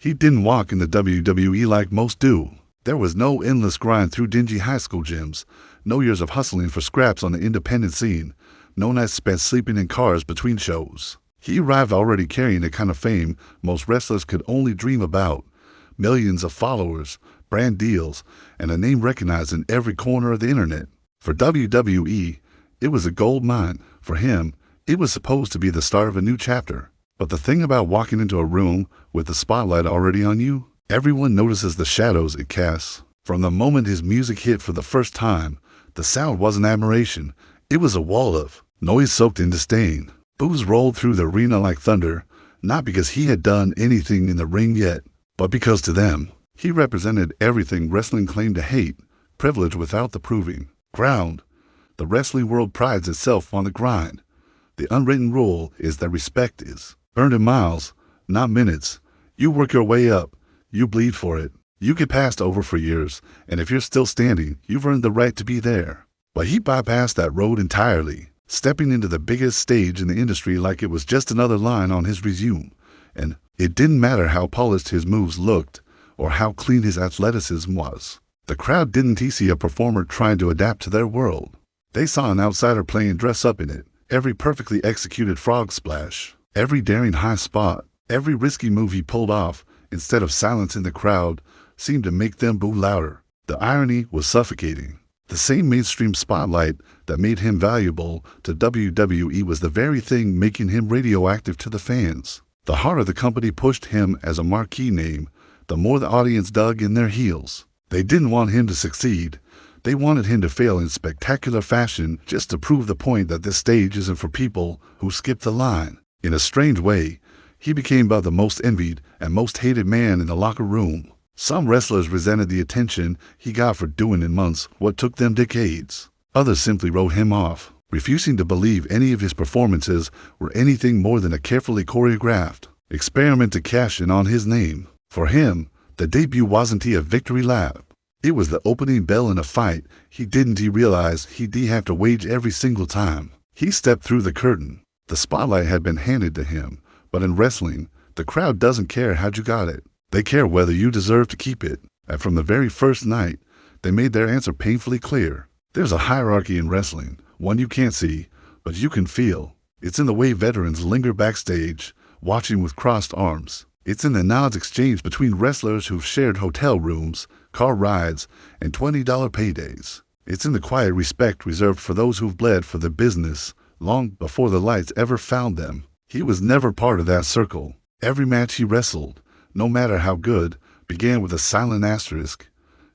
He didn't walk in the WWE like most do. There was no endless grind through dingy high school gyms, no years of hustling for scraps on the independent scene, no nights spent sleeping in cars between shows. He arrived already carrying the kind of fame most wrestlers could only dream about. Millions of followers, brand deals, and a name recognized in every corner of the internet. For WWE, it was a gold mine. For him, it was supposed to be the start of a new chapter. But the thing about walking into a room with the spotlight already on you, everyone notices the shadows it casts. From the moment his music hit for the first time, the sound wasn't admiration. It was a wall of noise soaked in disdain. Boos rolled through the arena like thunder, not because he had done anything in the ring yet, but because to them, he represented everything wrestling claimed to hate, privilege without the proving ground. The wrestling world prides itself on the grind. The unwritten rule is that respect is earned in miles, not minutes. You work your way up, you bleed for it. You get passed over for years, and if you're still standing, you've earned the right to be there. But he bypassed that road entirely, stepping into the biggest stage in the industry like it was just another line on his resume. And it didn't matter how polished his moves looked or how clean his athleticism was. The crowd didn't see a performer trying to adapt to their world. They saw an outsider playing dress up in it. Every perfectly executed frog splash, every daring high spot, every risky move he pulled off, instead of silencing the crowd, seemed to make them boo louder. The irony was suffocating. The same mainstream spotlight that made him valuable to WWE was the very thing making him radioactive to the fans. The harder the company pushed him as a marquee name, the more the audience dug in their heels. They didn't want him to succeed. They wanted him to fail in spectacular fashion just to prove the point that this stage isn't for people who skip the line. In a strange way, he became about the most envied and most hated man in the locker room. Some wrestlers resented the attention he got for doing in months what took them decades. Others simply wrote him off, refusing to believe any of his performances were anything more than a carefully choreographed experiment to cash in on his name. For him, the debut wasn't a victory lap. It was the opening bell in a fight he realize he'd have to wage every single time. He stepped through the curtain. The spotlight had been handed to him, but in wrestling, the crowd doesn't care how you got it. They care whether you deserve to keep it. And from the very first night, they made their answer painfully clear. There's a hierarchy in wrestling, one you can't see, but you can feel. It's in the way veterans linger backstage, watching with crossed arms. It's in the nods exchanged between wrestlers who've shared hotel rooms, car rides, and $20 paydays. It's in the quiet respect reserved for those who've bled for the business long before the lights ever found them. He was never part of that circle. Every match he wrestled, no matter how good, began with a silent asterisk.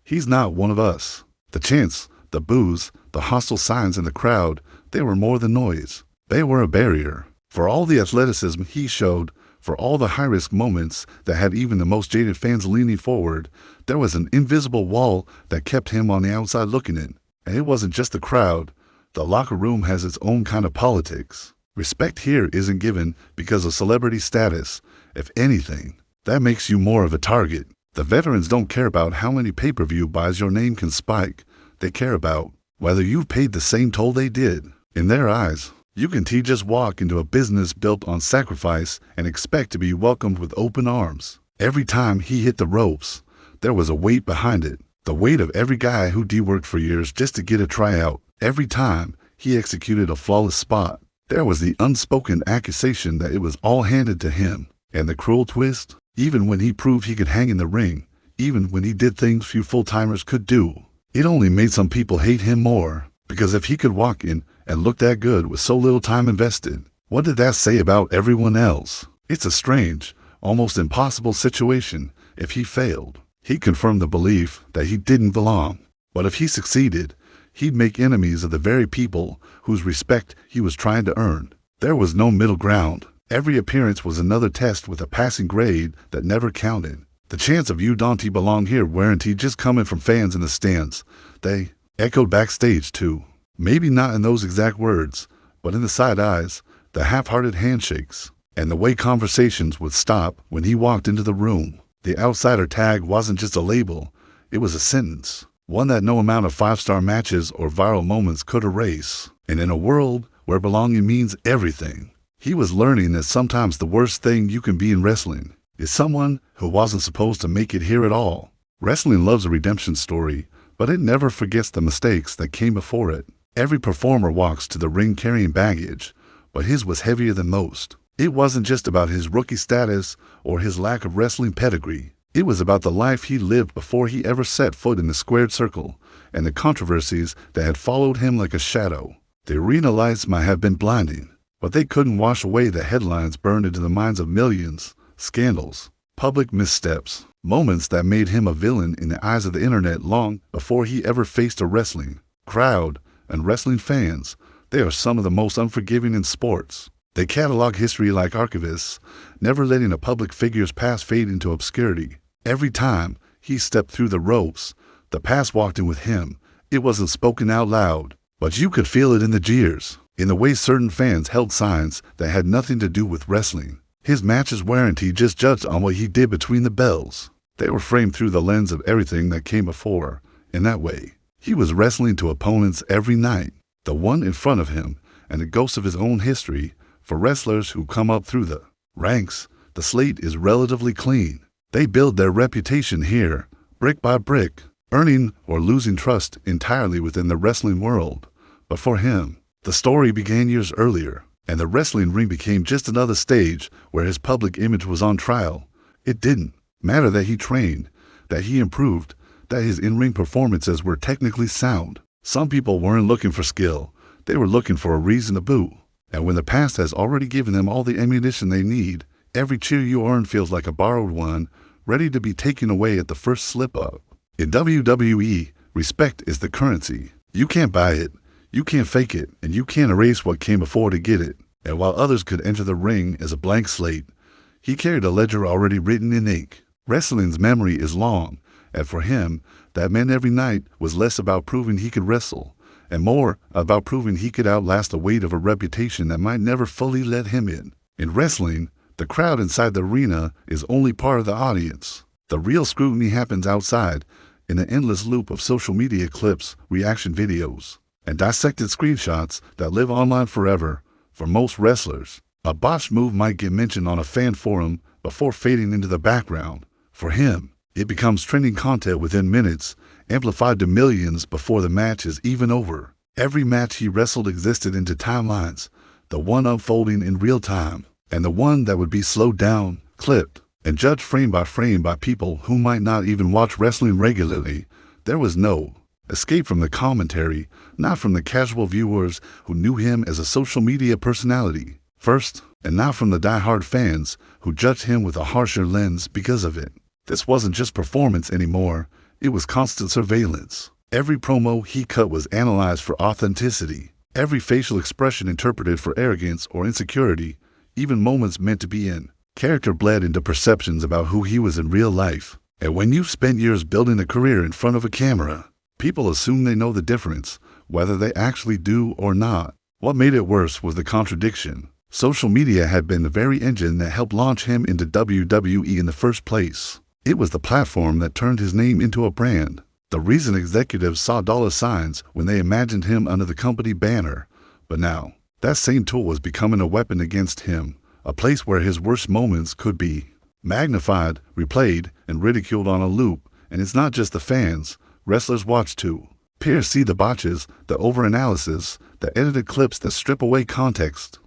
He's not one of us. The chants, the boos, the hostile signs in the crowd, they were more than noise. They were a barrier. For all the athleticism he showed, for all the high-risk moments that had even the most jaded fans leaning forward, there was an invisible wall that kept him on the outside looking in. And it wasn't just the crowd. The locker room has its own kind of politics. Respect here isn't given because of celebrity status. If anything, that makes you more of a target. The veterans don't care about how many pay-per-view buys your name can spike. They care about whether you've paid the same toll they did. In their eyes, you can just walk into a business built on sacrifice and expect to be welcomed with open arms. Every time he hit the ropes, there was a weight behind it. The weight of every guy who worked for years just to get a tryout. Every time he executed a flawless spot, there was the unspoken accusation that it was all handed to him. And the cruel twist, even when he proved he could hang in the ring, even when he did things few full-timers could do, it only made some people hate him more. Because if he could walk in and look that good with so little time invested, what did that say about everyone else? It's a strange, almost impossible situation. If he failed, he confirmed the belief that he didn't belong. But if he succeeded, he'd make enemies of the very people whose respect he was trying to earn. There was no middle ground. Every appearance was another test with a passing grade that never counted. The chance of "you don't belong here" weren't just coming from fans in the stands. They echoed backstage too. Maybe not in those exact words, but in the side eyes, the half-hearted handshakes, and the way conversations would stop when he walked into the room. The outsider tag wasn't just a label, it was a sentence. One that no amount of 5-star matches or viral moments could erase. And in a world where belonging means everything, he was learning that sometimes the worst thing you can be in wrestling is someone who wasn't supposed to make it here at all. Wrestling loves a redemption story, but it never forgets the mistakes that came before it. Every performer walks to the ring carrying baggage, but his was heavier than most. It wasn't just about his rookie status or his lack of wrestling pedigree. It was about the life he lived before he ever set foot in the squared circle, and the controversies that had followed him like a shadow. The arena lights might have been blinding, but they couldn't wash away the headlines burned into the minds of millions. Scandals, public missteps, moments that made him a villain in the eyes of the internet long before he ever faced a wrestling crowd. And wrestling fans, they are some of the most unforgiving in sports. They catalog history like archivists, never letting a public figure's past fade into obscurity. Every time he stepped through the ropes, the past walked in with him. It wasn't spoken out loud, but you could feel it in the jeers, in the way certain fans held signs that had nothing to do with wrestling. His matches weren't just judged on what he did between the bells. They were framed through the lens of everything that came before. In that way, he was wrestling to opponents every night, the one in front of him and the ghost of his own history. For wrestlers who come up through the ranks, the slate is relatively clean. They build their reputation here, brick by brick, earning or losing trust entirely within the wrestling world. But for him, the story began years earlier, and the wrestling ring became just another stage where his public image was on trial. It didn't matter that he trained, that he improved, that his in-ring performances were technically sound. Some people weren't looking for skill, they were looking for a reason to boo. And when the past has already given them all the ammunition they need, every cheer you earn feels like a borrowed one, ready to be taken away at the first slip-up. In WWE, respect is the currency. You can't buy it, you can't fake it, and you can't erase what came before to get it. And while others could enter the ring as a blank slate, he carried a ledger already written in ink. Wrestling's memory is long, and for him, that meant every night was less about proving he could wrestle, and more about proving he could outlast the weight of a reputation that might never fully let him in. In wrestling, the crowd inside the arena is only part of the audience. The real scrutiny happens outside, in an endless loop of social media clips, reaction videos, and dissected screenshots that live online forever. For most wrestlers, a botched move might get mentioned on a fan forum before fading into the background. For him, it becomes trending content within minutes, amplified to millions before the match is even over. Every match he wrestled existed into timelines, the one unfolding in real time, and the one that would be slowed down, clipped, and judged frame by people who might not even watch wrestling regularly. There was no escape from the commentary, not from the casual viewers who knew him as a social media personality first, and not from the die-hard fans who judged him with a harsher lens because of it. This wasn't just performance anymore, it was constant surveillance. Every promo he cut was analyzed for authenticity, every facial expression interpreted for arrogance or insecurity, even moments meant to be in character bled into perceptions about who he was in real life. And when you've spent years building a career in front of a camera, people assume they know the difference, whether they actually do or not. What made it worse was the contradiction. Social media had been the very engine that helped launch him into WWE in the first place. It was the platform that turned his name into a brand. The reason executives saw dollar signs when they imagined him under the company banner. But now, that same tool was becoming a weapon against him, a place where his worst moments could be magnified, replayed, and ridiculed on a loop. And it's not just the fans. Wrestlers watch too. Peers see the botches, the overanalysis, the edited clips that strip away context.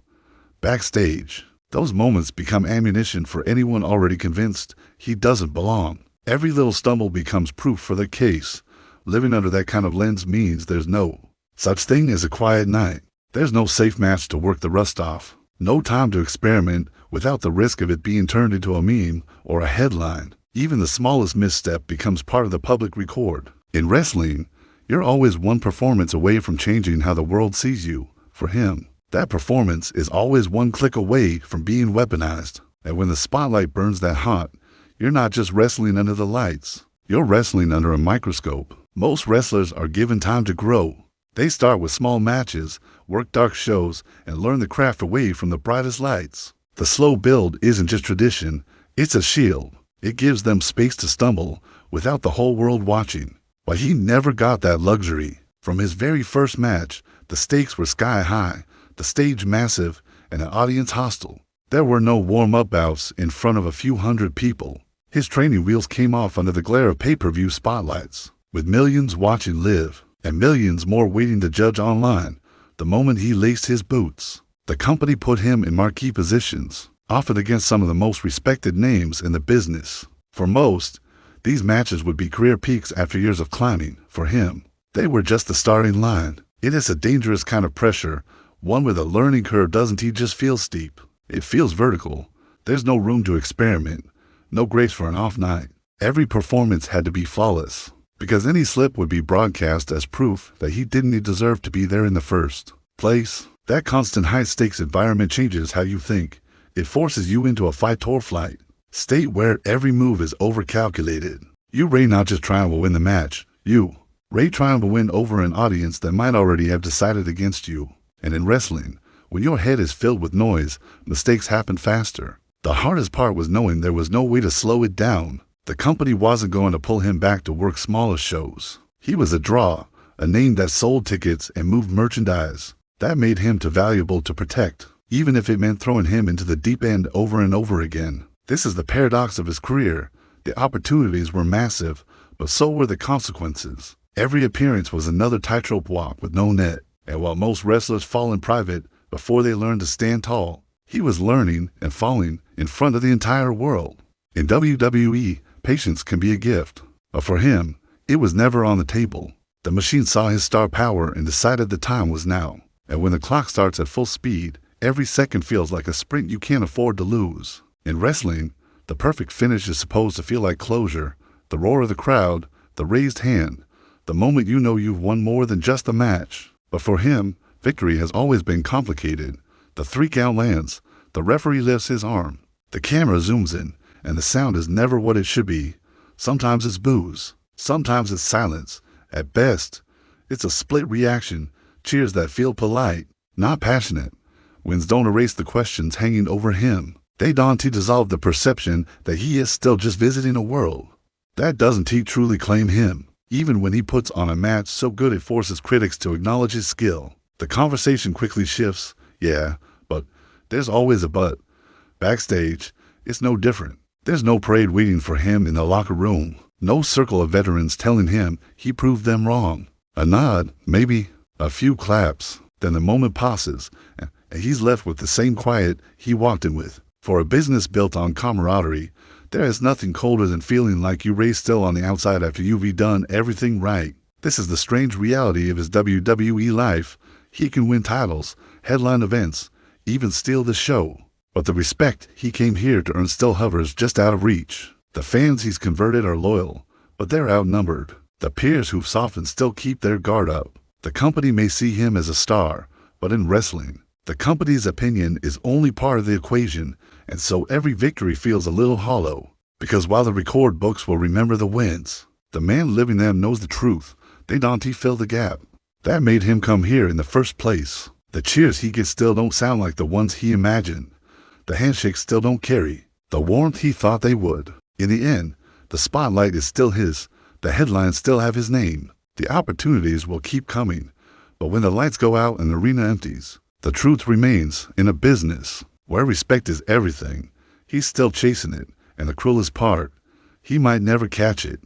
Backstage, those moments become ammunition for anyone already convinced he doesn't belong. Every little stumble becomes proof for their case. Living under that kind of lens means there's no such thing as a quiet night. There's no safe match to work the rust off. No time to experiment without the risk of it being turned into a meme or a headline. Even the smallest misstep becomes part of the public record. In wrestling, you're always one performance away from changing how the world sees you. For him, that performance is always one click away from being weaponized. And when the spotlight burns that hot, you're not just wrestling under the lights. You're wrestling under a microscope. Most wrestlers are given time to grow. They start with small matches, work dark shows, and learn the craft away from the brightest lights. The slow build isn't just tradition, it's a shield. It gives them space to stumble without the whole world watching. But he never got that luxury. From his very first match, the stakes were sky high, the stage massive, and the audience hostile. There were no warm-up bouts in front of a few hundred people. His training wheels came off under the glare of pay-per-view spotlights, with millions watching live and millions more waiting to judge online. The moment he laced his boots, the company put him in marquee positions, often against some of the most respected names in the business. For most, these matches would be career peaks after years of climbing. For him, they were just the starting line. It is a dangerous kind of pressure, one where the learning curve doesn't just feel steep. It feels vertical. There's no room to experiment, no grace for an off night. Every performance had to be flawless, because any slip would be broadcast as proof that he didn't deserve to be there in the first place. That constant high-stakes environment changes how you think. It forces you into a fight-or-flight state where every move is overcalculated. You Ray not just trying to win the match. You Ray trying to win over an audience that might already have decided against you. And in wrestling, when your head is filled with noise, mistakes happen faster. The hardest part was knowing there was no way to slow it down. The company wasn't going to pull him back to work smaller shows. He was a draw, a name that sold tickets and moved merchandise. That made him too valuable to protect, even if it meant throwing him into the deep end over and over again. This is the paradox of his career. The opportunities were massive, but so were the consequences. Every appearance was another tightrope walk with no net. And while most wrestlers fall in private before they learn to stand tall, he was learning and falling in front of the entire world. In WWE, patience can be a gift, but for him, it was never on the table. The machine saw his star power and decided the time was now. And when the clock starts at full speed, every second feels like a sprint you can't afford to lose. In wrestling, the perfect finish is supposed to feel like closure, the roar of the crowd, the raised hand, the moment you know you've won more than just the match. But for him, victory has always been complicated. The 3 count lands, the referee lifts his arm, the camera zooms in, and the sound is never what it should be. Sometimes it's boos, sometimes it's silence. At best, it's a split reaction, cheers that feel polite, not passionate. Wins don't erase the questions hanging over him. They don't dissolve the perception that he is still just visiting a world that doesn't truly claim him. Even when he puts on a match so good it forces critics to acknowledge his skill, the conversation quickly shifts. Yeah, but there's always a but. Backstage, it's no different. There's no parade waiting for him in the locker room. No circle of veterans telling him he proved them wrong. A nod, maybe, a few claps. Then the moment passes, and he's left with the same quiet he walked in with. For a business built on camaraderie, there is nothing colder than feeling like you race still on the outside after you've done everything right. This is the strange reality of his WWE life. He can win titles, headline events, even steal the show. But the respect he came here to earn still hovers just out of reach. The fans he's converted are loyal, but they're outnumbered. The peers who've softened still keep their guard up. The company may see him as a star, but in wrestling, the company's opinion is only part of the equation, and so every victory feels a little hollow. Because while the record books will remember the wins, the man living them knows the truth. They don't fill the gap. That made him come here in the first place. The cheers he gets still don't sound like the ones he imagined. The handshakes still don't carry the warmth he thought they would. In the end, the spotlight is still his. The headlines still have his name. The opportunities will keep coming. But when the lights go out and the arena empties, the truth remains. In a business where respect is everything, he's still chasing it, and the cruelest part, he might never catch it.